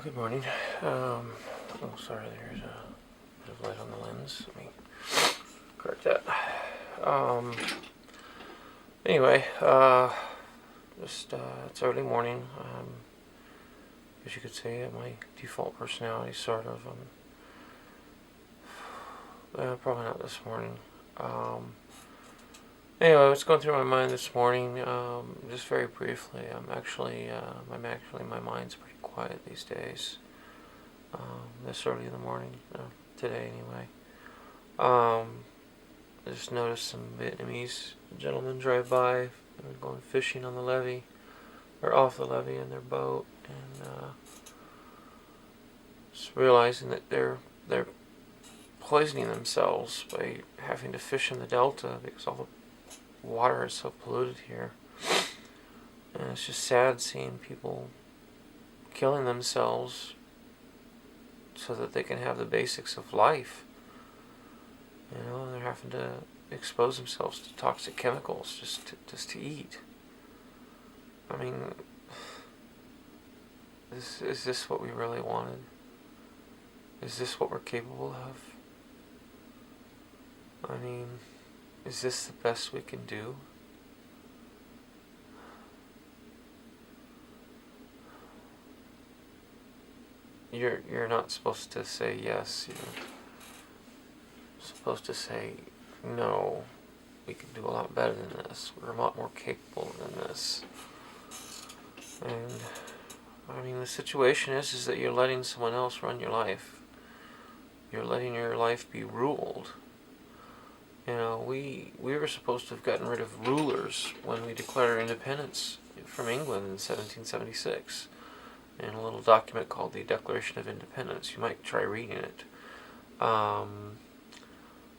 Good morning. Sorry, there's a bit of light on the lens. Let me correct that. Um, anyway, it's early morning. As you could say, my default personality, sort of. Probably not this morning. Anyway, what's going through my mind this morning? Just very briefly, my mind's pretty quiet these days. This early in the morning, today anyway. I just noticed some Vietnamese gentlemen drive by. They're going fishing on the levee, or off the levee in their boat, and just realizing that they're poisoning themselves by having to fish in the delta because all the water is so polluted here. And it's just sad seeing people killing themselves so that they can have the basics of life. They're having to expose themselves to toxic chemicals just to eat. I mean, is this what we really wanted? Is this what we're capable of? I mean, is this the best we can do? You're not supposed to say yes. You're supposed to say no. We can do a lot better than this. We're a lot more capable than this. And I mean, the situation is that you're letting someone else run your life. You're letting your life be ruled. We were supposed to have gotten rid of rulers when we declared our independence from England in 1776. In a little document called the Declaration of Independence. You might try reading it.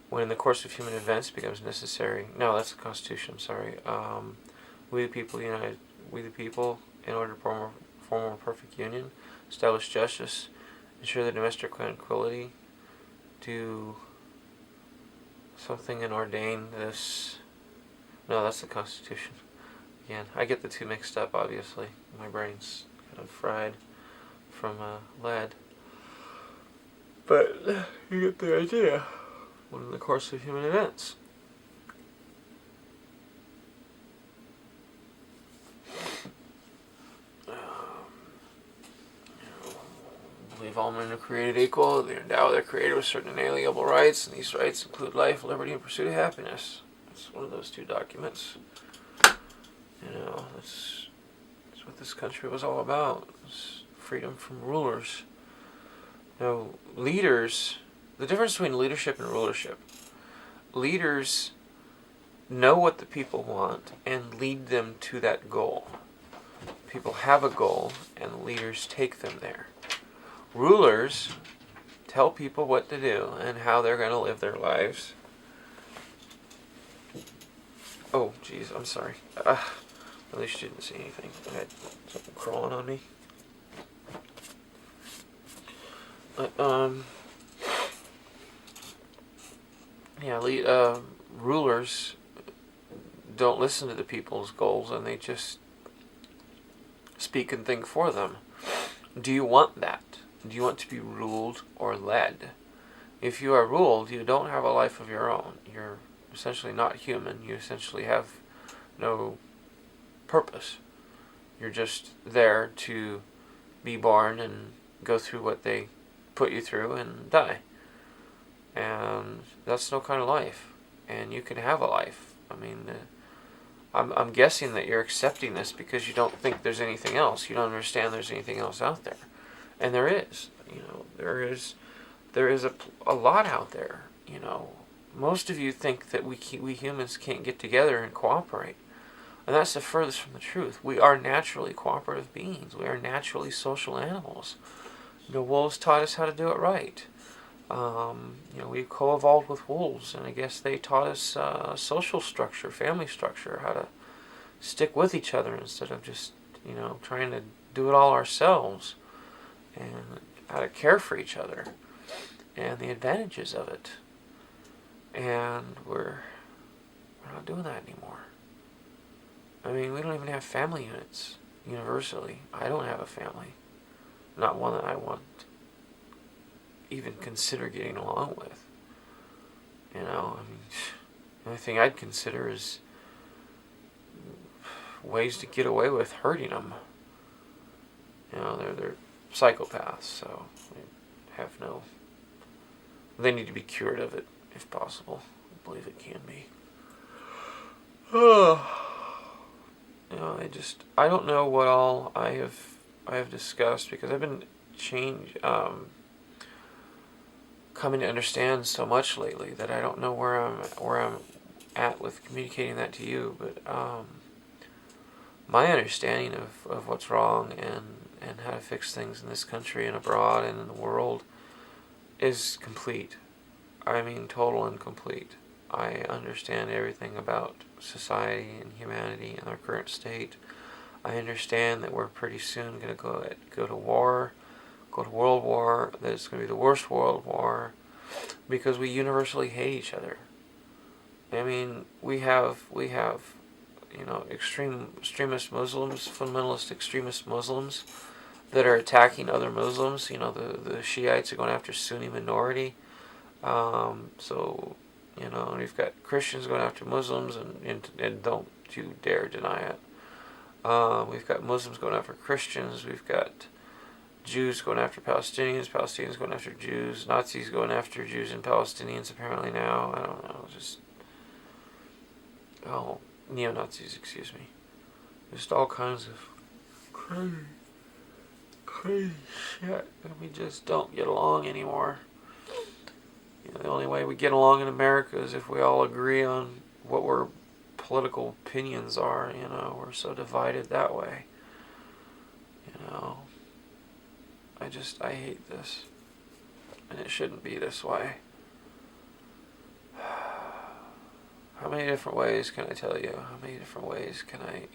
When in the course of human events becomes necessary. No, that's the Constitution, I'm sorry. We the people united. We the people, in order to form a more perfect union, establish justice, ensure the domestic tranquility, do something and ordain this. No, that's the Constitution. Again, I get the two mixed up, obviously. My brain's kind of fried from lead. But you get the idea. When in the course of human events. Believe all men are created equal. They endow their creator with certain inalienable rights, and these rights include life, liberty, and pursuit of happiness. That's one of those two documents. That's what this country was all about. It's freedom from rulers. Leaders, the difference between leadership and rulership. Leaders know what the people want and lead them to that goal. People have a goal and leaders take them there. Rulers tell people what to do and how they're going to live their lives. Oh, geez, I'm sorry. At least you didn't see anything. I had something crawling on me. Rulers don't listen to the people's goals and they just speak and think for them. Do you want that? Do you want to be ruled or led? If you are ruled, you don't have a life of your own. You're essentially not human. You essentially have no purpose. You're just there to be born and go through what they put you through and die. And that's no kind of life. And you can have a life. I mean, I'm guessing that you're accepting this because you don't think there's anything else. You don't understand there's anything else out there. And there is. There is a lot out there. Most of you think that we humans can't get together and cooperate. And that's the furthest from the truth. We are naturally cooperative beings. We are naturally social animals. Wolves taught us how to do it right. We co-evolved with wolves, and I guess they taught us social structure, family structure, how to stick with each other instead of just, trying to do it all ourselves, and how to care for each other, and the advantages of it. And we're not doing that anymore. I mean, we don't even have family units universally. I don't have a family. not one that I want even consider getting along with. You know, I mean, the only thing I'd consider is ways to get away with hurting them. You know, they're psychopaths, so they need to be cured of it if possible. I believe it can be. You know, I don't know what all I have discussed, because I've been coming to understand so much lately that I don't know where I'm at with communicating that to you. But my understanding of what's wrong and how to fix things in this country and abroad and in the world is complete. I mean, total and complete. I understand everything about society and humanity and our current state. I understand that we're pretty soon going to go to war, go to world war, that it's going to be the worst world war, because we universally hate each other. I mean, we have extremist Muslims, fundamentalist extremist Muslims that are attacking other Muslims. The Shiites are going after Sunni minority. So, and we've got Christians going after Muslims, and don't you dare deny it. We've got Muslims going after Christians. We've got Jews going after Palestinians, Palestinians going after Jews, Nazis going after Jews and Palestinians apparently now. I don't know, neo-Nazis, excuse me. Just all kinds of crazy shit, and we just don't get along anymore. The only way we get along in America is if we all agree on what our political opinions are. We're so divided that way. I hate this, and it shouldn't be this way. How many different ways can I tell you? How many different ways can I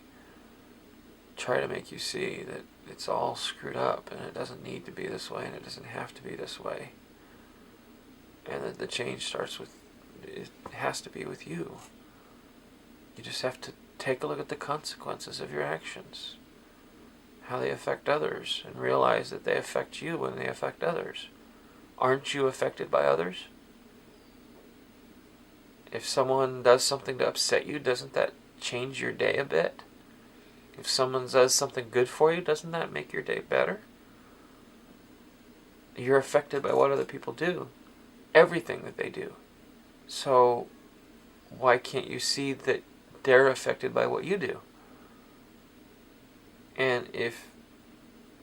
try to make you see that it's all screwed up, and it doesn't need to be this way, and it doesn't have to be this way, and that the change starts with, it has to be with you. You just have to take a look at the consequences of your actions, how they affect others, and realize that they affect you when they affect others. Aren't you affected by others? If someone does something to upset you, doesn't that change your day a bit? If someone does something good for you, doesn't that make your day better? You're affected by what other people do. Everything that they do. So, why can't you see that they're affected by what you do? And if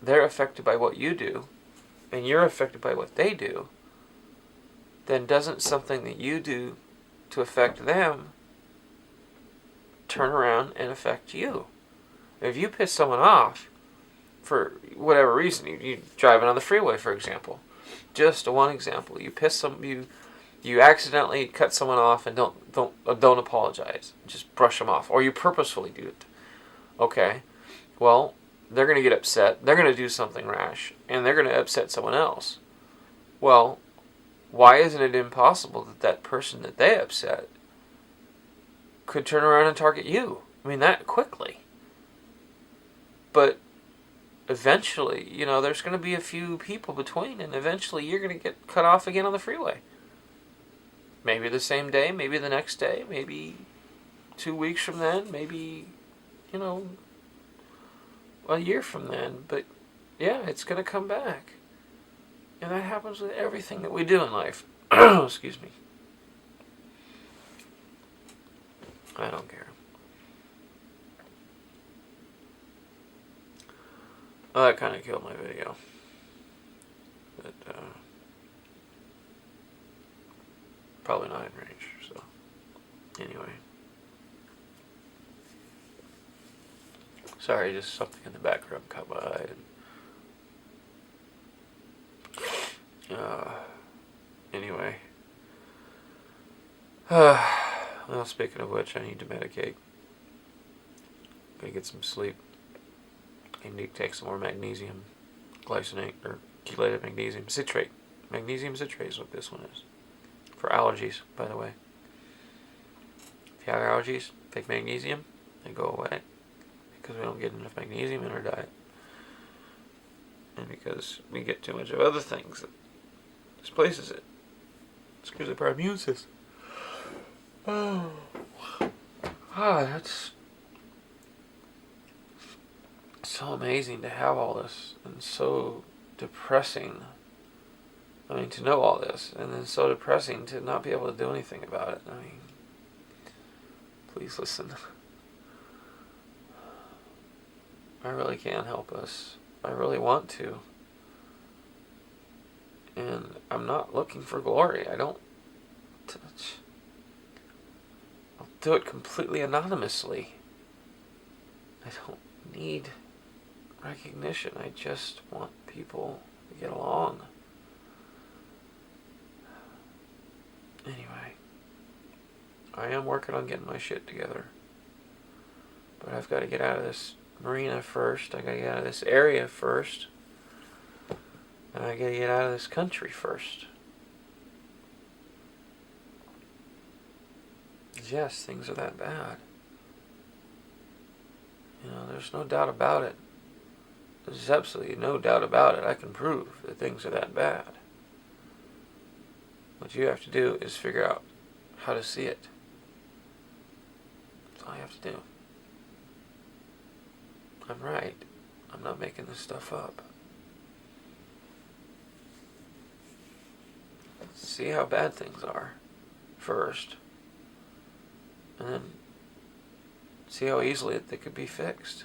they're affected by what you do, and you're affected by what they do, then doesn't something that you do to affect them turn around and affect you? If you piss someone off for whatever reason, you driving on the freeway, for example, just one example, you accidentally cut someone off and don't apologize, just brush them off, or you purposefully do it. Okay, well, they're going to get upset, they're going to do something rash, and they're going to upset someone else. Well, why isn't it impossible that person that they upset could turn around and target you? I mean, that quickly. But eventually, there's going to be a few people between, and eventually you're going to get cut off again on the freeway. Maybe the same day, maybe the next day, maybe 2 weeks from then, maybe, a year from then. But yeah, it's going to come back. And that happens with everything that we do in life. Excuse me. I don't care. Well, that kind of killed my video. But, probably not in range, so. Anyway. Sorry, just something in the background caught my eye. Anyway. Well, speaking of which, I need to medicate. Gotta get some sleep. I need to take some more magnesium glycinate, or chelated magnesium citrate. Magnesium citrate is what this one is. For allergies, by the way. If you have allergies, take magnesium, they go away. Because we don't get enough magnesium in our diet. and because we get too much of other things that displaces it. Screws up our immune system. Oh, that's so amazing to have all this, and so depressing. I mean, to know all this, and then so depressing to not be able to do anything about it. I mean, please listen. I really can help us. I really want to. And I'm not looking for glory. I'll do it completely anonymously. I don't need recognition. I just want people to get along. Anyway, I am working on getting my shit together. But I've got to get out of this marina first. I got to get out of this area first. And I got to get out of this country first. Yes, things are that bad. You know, there's no doubt about it. There's absolutely no doubt about it. I can prove that things are that bad. What you have to do is figure out how to see it. That's all you have to do. I'm right. I'm not making this stuff up. See how bad things are first. And then see how easily they could be fixed.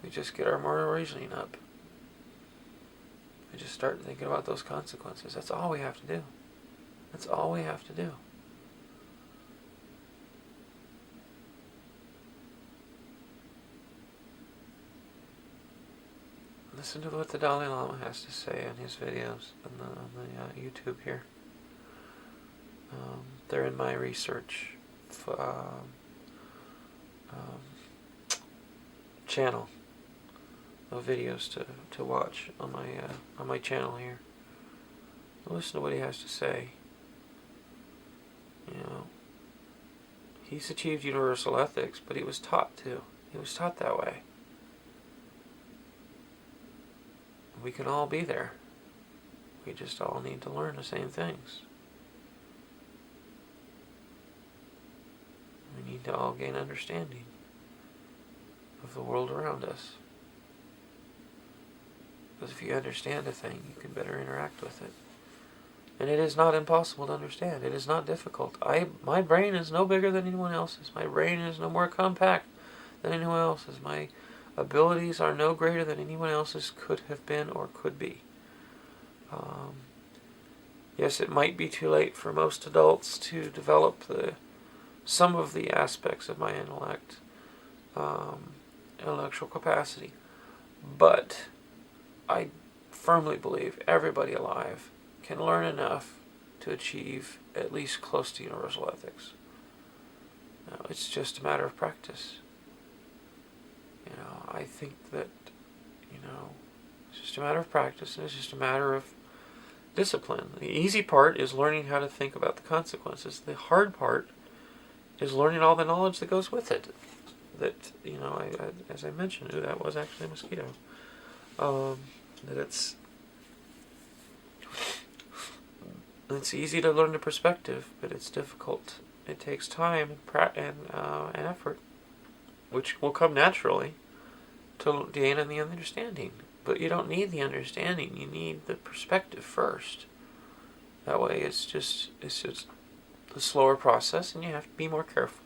We just get our moral reasoning up. We just start thinking about those consequences. That's all we have to do. That's all we have to do. Listen to what the Dalai Lama has to say in his videos on the YouTube here. They're in my research channel of videos to watch on my channel here. Listen to what he has to say. You know, he's achieved universal ethics, but he was taught to. He was taught that way. We can all be there. We just all need to learn the same things. We need to all gain understanding of the world around us. Because if you understand a thing, you can better interact with it. And it is not impossible to understand. It is not difficult. My brain is no bigger than anyone else's. My brain is no more compact than anyone else's. My abilities are no greater than anyone else's could have been or could be. Yes, it might be too late for most adults to develop some of the aspects of my intellectual capacity. But I firmly believe everybody alive can learn enough to achieve at least close to universal ethics. Now, it's just a matter of practice. You know, I think that, it's just a matter of practice, and it's just a matter of discipline. The easy part is learning how to think about the consequences. The hard part is learning all the knowledge that goes with it. That, as I mentioned, that was actually a mosquito. That it's easy to learn the perspective, but it's difficult. It takes time and effort, which will come naturally to gain the understanding. But you don't need the understanding. You need the perspective first. That way, it's just a slower process, and you have to be more careful.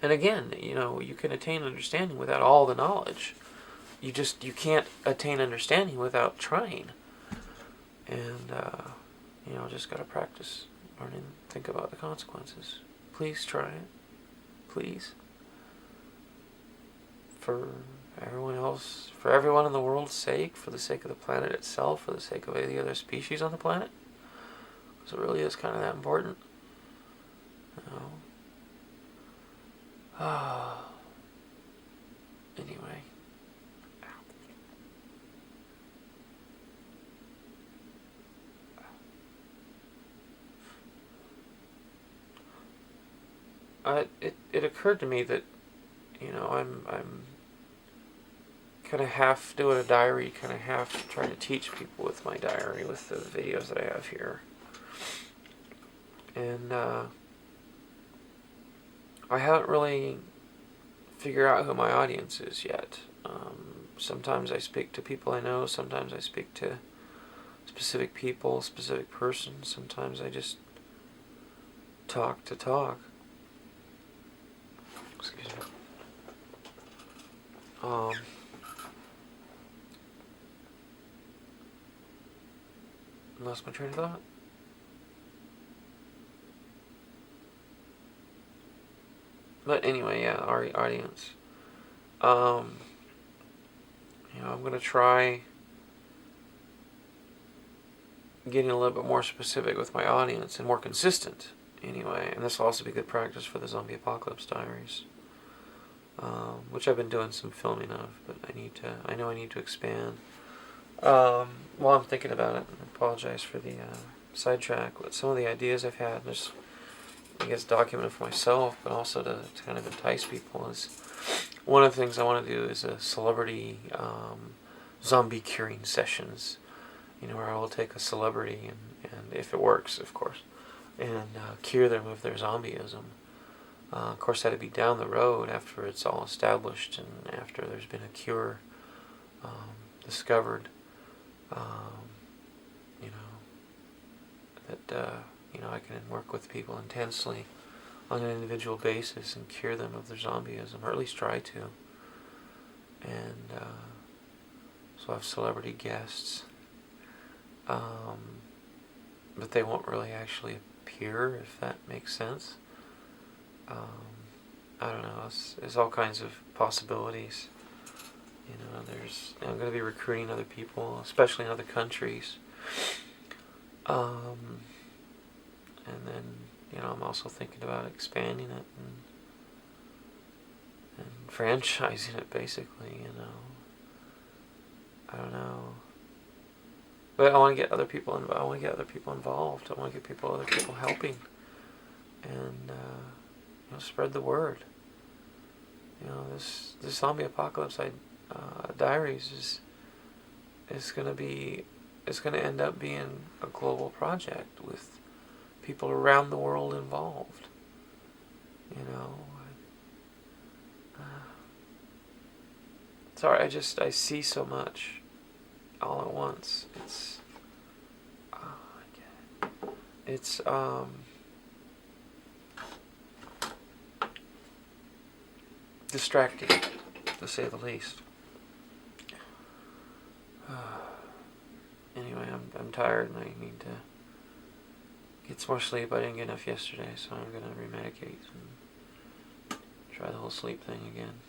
And again, you can attain understanding without all the knowledge. You can't attain understanding without trying. And, just got to practice learning, think about the consequences. Please try it. Please. For everyone else, for everyone in the world's sake, for the sake of the planet itself, for the sake of any other species on the planet. Because it really is kind of that important. Anyway. It occurred to me that, I'm kind of half doing a diary, kind of half trying to teach people with my diary, with the videos that I have here. And I haven't really figured out who my audience is yet. Sometimes I speak to people I know, sometimes I speak to specific people, specific persons, sometimes I just talk to talk. Excuse me. Lost my train of thought. But anyway, yeah, our audience. I'm gonna try getting a little bit more specific with my audience and more consistent. Anyway, and this will also be good practice for the Zombie Apocalypse Diaries, which I've been doing some filming of, but I know I need to expand. While I'm thinking about it, I apologize for the sidetrack, but some of the ideas I've had, just I guess documented for myself, but also to kind of entice people, is one of the things I want to do is a celebrity zombie curing sessions, where I will take a celebrity and if it works, of course, and cure them of their zombieism. Of course, that'd be down the road after it's all established and after there's been a cure discovered. That I can work with people intensely on an individual basis and cure them of their zombieism, or at least try to. And so I have celebrity guests, but they won't really actually appear, if that makes sense. I don't know. There's all kinds of possibilities. I'm going to be recruiting other people, especially in other countries. And then, I'm also thinking about expanding it and franchising it, basically, I don't know. But I want to get other people involved. I want to get other people helping. And, spread the word. This Zombie Apocalypse Diaries is going to end up being a global project with people around the world involved. Sorry, I see so much all at once. It's distracting, to say the least. Anyway, I'm tired and I need to get some more sleep. I didn't get enough yesterday, so I'm going to remedicate and try the whole sleep thing again.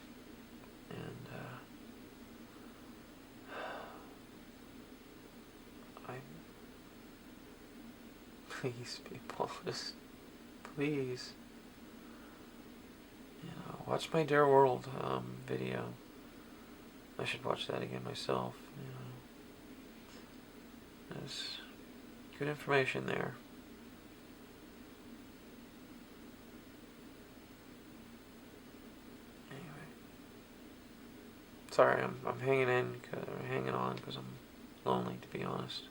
And please, people, just please, watch my Dare World video. I should watch that again myself. There's good information there. Anyway, sorry, I'm hanging on because I'm lonely, to be honest.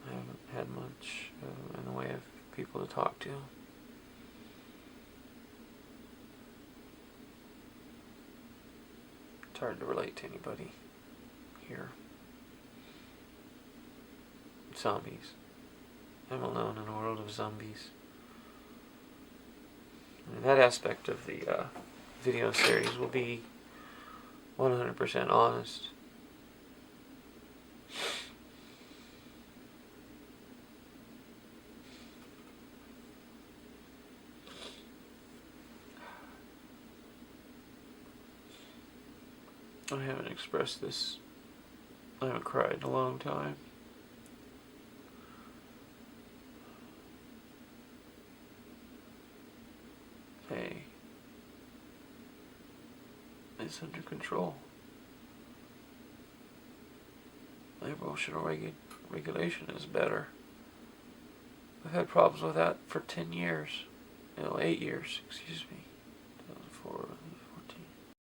I haven't had much in the way of people to talk to. It's hard to relate to anybody here. Zombies. I'm alone in a world of zombies. And that aspect of the video series will be 100% honest. I haven't expressed this. I haven't cried in a long time. Hey, it's under control. My emotional regulation is better. I've had problems with that for 10 years. 8 years, excuse me.